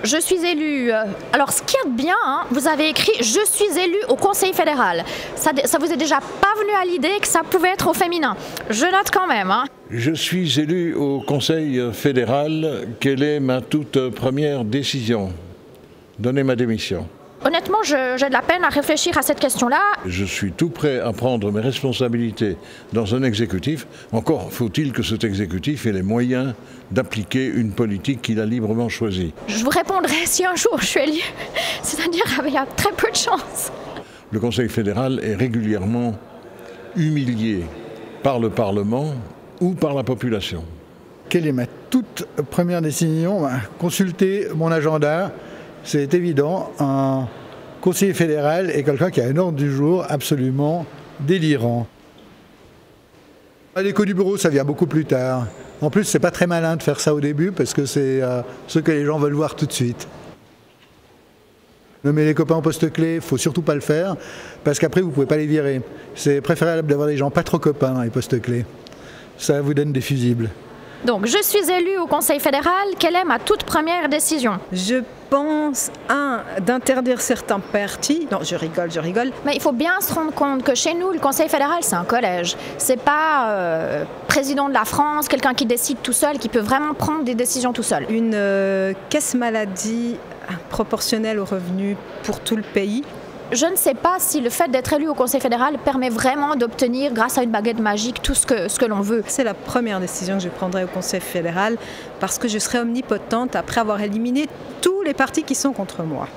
Je suis élu. Alors, ce qui est bien, hein, vous avez écrit « Je suis élu au Conseil fédéral ». Ça vous est déjà pas venu à l'idée que ça pouvait être au féminin? Je note quand même. Hein. Je suis élu au Conseil fédéral. Quelle est ma toute première décision? Donner ma démission. Honnêtement, j'ai de la peine à réfléchir à cette question-là. Je suis tout prêt à prendre mes responsabilités dans un exécutif. Encore faut-il que cet exécutif ait les moyens d'appliquer une politique qu'il a librement choisie. Je vous répondrai si un jour je suis élu. C'est-à-dire qu'il y a très peu de chance. Le Conseil fédéral est régulièrement humilié par le Parlement ou par la population. Quelle est ma toute première décision? Consulter mon agenda. C'est évident, un conseiller fédéral est quelqu'un qui a un ordre du jour absolument délirant. L'écho du bureau, ça vient beaucoup plus tard. En plus, c'est pas très malin de faire ça au début parce que c'est ce que les gens veulent voir tout de suite. Nommer les copains au poste clé, il ne faut surtout pas le faire parce qu'après, vous ne pouvez pas les virer. C'est préférable d'avoir des gens pas trop copains dans les postes clés. Ça vous donne des fusibles. Donc, je suis élue au Conseil fédéral. Quelle est ma toute première décision? Je pense, d'interdire certains partis. Non, je rigole. Mais il faut bien se rendre compte que chez nous, le Conseil fédéral, c'est un collège. C'est pas président de la France, quelqu'un qui décide tout seul, qui peut vraiment prendre des décisions tout seul. Une caisse maladie proportionnelle aux revenus pour tout le pays. Je ne sais pas si le fait d'être élu au Conseil fédéral permet vraiment d'obtenir, grâce à une baguette magique, tout ce que l'on veut. C'est la première décision que je prendrai au Conseil fédéral parce que je serai omnipotente après avoir éliminé tous les partis qui sont contre moi.